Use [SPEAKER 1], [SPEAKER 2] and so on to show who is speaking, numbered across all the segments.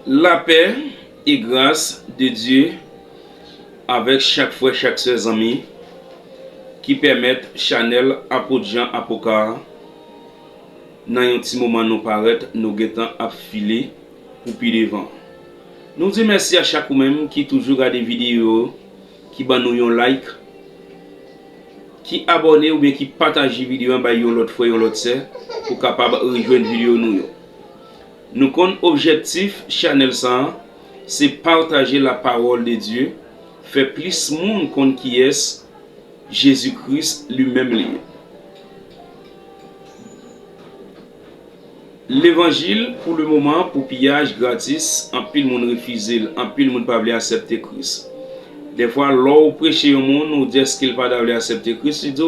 [SPEAKER 1] La paix et grâce de Dieu avec chaque frère, chaque sœur amis qui permettent Chanel apôtre Jean Apocar dans un petit moment nous paraître nous guettant à filer pour puis devant. Nous disons merci à chaque même qui toujours regarde des vidéos, qui ban nous un like, qui abonne ou bien qui partage vidéo en baillon l'autre fois l'autre c'est pour capable rejoindre vidéo nous. Nous compte objectif Chanel ça c'est partager la parole de Dieu, faire plus monde compte qui est Jésus-Christ lui-même lié. L'évangile pour le moment pour pillage gratis, en pile monde refusé, en pile monde pas accepter Christ. Des fois l'on prêcher au monde ou dit ce qu'il pas accepter Christ, il dit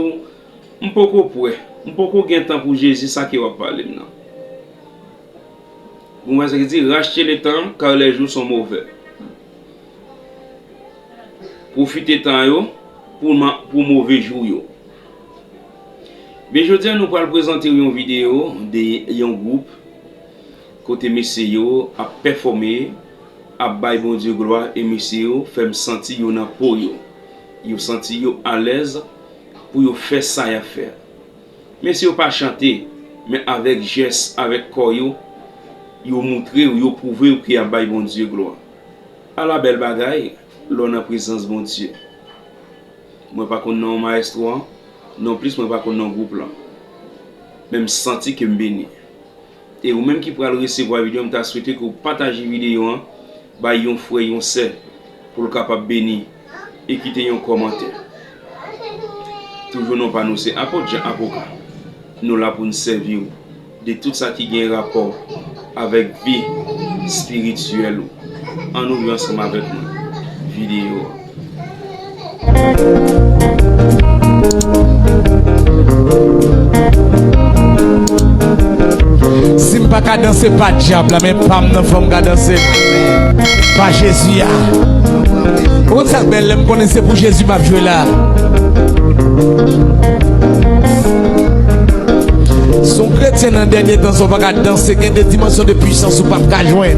[SPEAKER 1] un peu gain temps pour Jésus ça qui va parler maintenant. Vous m'avez dit racheter le temps car les jours sont mauvais. Profitez temps yo pour mauvais jours yo. Mais je dis nous allons présenter une vidéo de un groupe côté monsieur a performer à bailler bon Dieu gloire et monsieur fait me sentir yo dans peau yo. Yo senti yo à l'aise pour yo faire ça à faire. Monsieur pas chanter mais avec geste avec corps yo montrer ou yo prouver que a bailler bon Dieu gloire. À la belle bagaille, l'on a présence bon Dieu. Moi pas qu'on non maestro non plus moi pas qu'on non groupe là. Même senti que me béni. Et ou même qui pourra recevoir vidéo, m'ta souhaité que vous partagez vidéo ba yon frère yon sœur pour le capable béni et quitter un commentaire. Toujours non pas nous c'est apôtre Jean Apocar. Nous là pour nous servir de tout ça qui a un rapport avec vie spirituelle. En nous ensemble avec nous. Vidéo.
[SPEAKER 2] Si je ne peux pas danser, pas de diable, mais pas de femme qui danser. Pas Jésus. On sait que je connais pour Jésus, m'a joué là. Son chrétien dans le dernier temps, on va danser, il y a des dimensions de puissance ou pas qu'à joindre.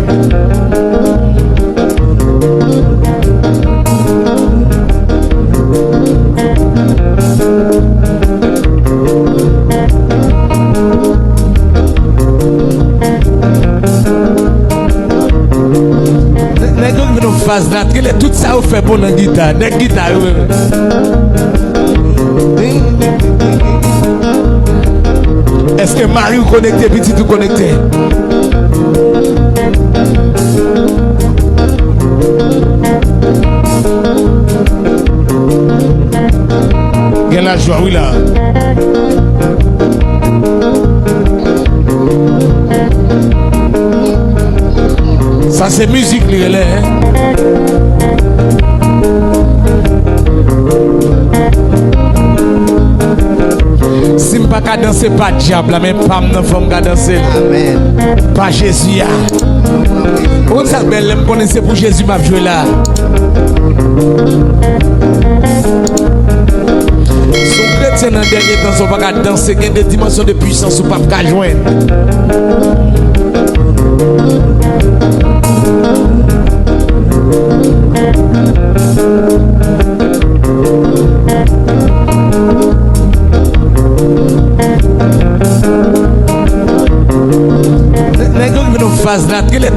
[SPEAKER 2] Tout ça vous fait pour la guitare, la guitare. Est-ce que Marie vous connecté, petit tout connecté? Il y a la joie, oui là. Ça c'est musique, les relais. Si je ne peux pas danser, pas de diable, mais pas de femme qui danser. Amen. Pas Jésus. On sait que je connais pour Jésus, m'a joué là. Son chrétien dans le dernier temps, on va danser, il y a des dimensions de puissance ou pas qu'à joindre.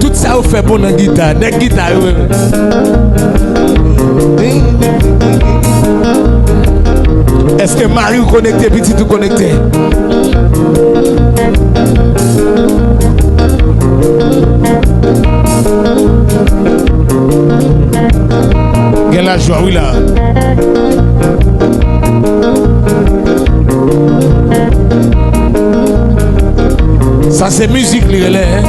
[SPEAKER 2] Tout ça vous fait pour la guitare, la guitare. Est-ce que Marie vous connecté, petit tout connecté? Il y a la joie, oui là. Ça c'est musique, les relais.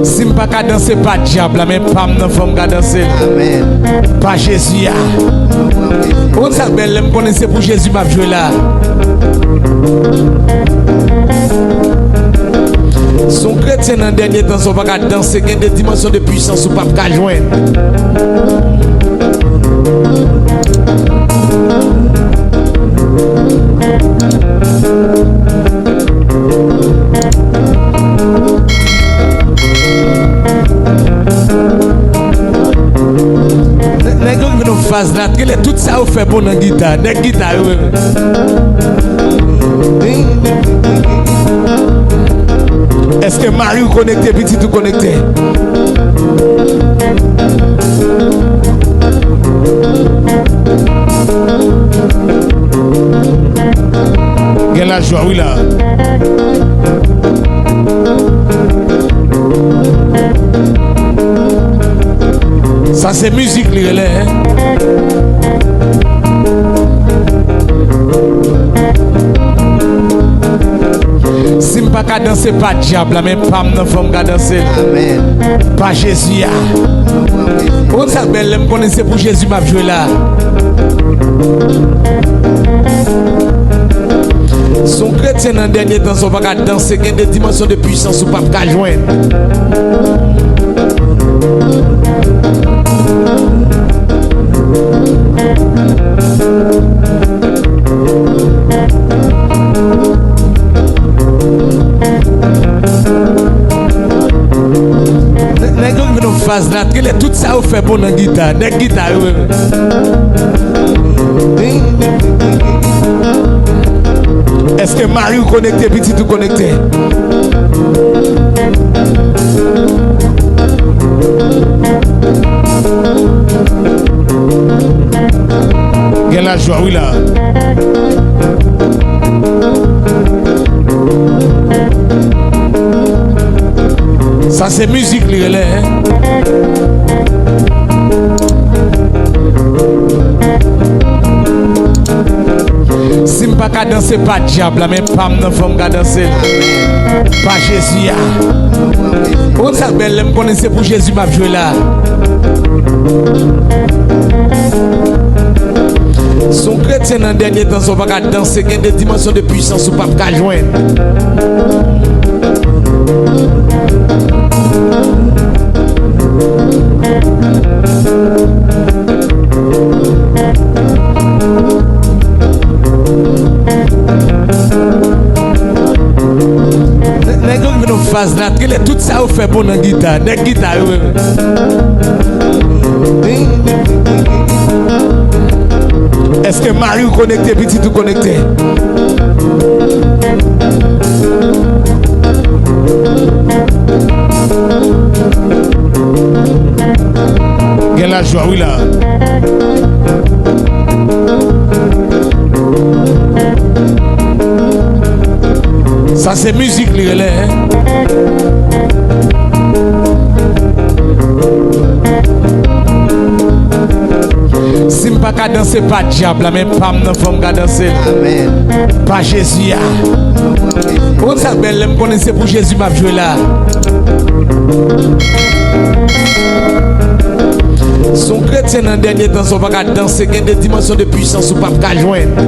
[SPEAKER 2] Si je ne peux pas danser, pas de diable, mais pas de femme qui danser. Amen. Pas Jésus. On sait que je connais pour Jésus, m'a joué là. Son chrétien dans le dernier temps, on va danser, il y a des dimensions de puissance ou pas qu'à joindre. bon dans guitare, des guitares. Est-ce que Marie ou connecté, petit ou connecté? Il y a la joie, oui là. Ça c'est musique, les relais. Hein? Si je ne peux pas danser, pas diable, mais pas de femme qui danser.
[SPEAKER 3] Amen.
[SPEAKER 2] Pas Jésus. On s'appelle, je connais pour Jésus, m'a joué là. Son chrétien dans le dernier temps, on va pas danser, il y a des dimensions de puissance ou pas qu'à joindre. Phase là, tout ça fait bon dans la guitare, des guitares. Est-ce que Marie ou connecté, petit ou connecté? Il y a la joie, oui là. Ça c'est musique, les relais. Hein? Si je ne peux pas danser, pas diable, mais pas de femme qui danser. Pas Jésus. On s'appelle, je connais pour Jésus, m'a joué là. Son chrétien dans le dernier temps, on va pas danser, il y a des dimensions de puissance ou pas qu'à joindre. Phase là, tout ça fait bon dans la guitare, des guitares. Est-ce que Marie ou connecté, petit ou connecté? Il y a la joie, oui là. Ça c'est musique, les relais. Hein? Si je ne peux pas danser, pas diable, mais pas de femme qui danser.
[SPEAKER 3] Amen.
[SPEAKER 2] Pas Jésus. On s'appelle, je connais pour Jésus, m'a joué là. Son chrétien dans le dernier temps, on va pas danser, il y a des dimensions de puissance ou pas qu'à joindre.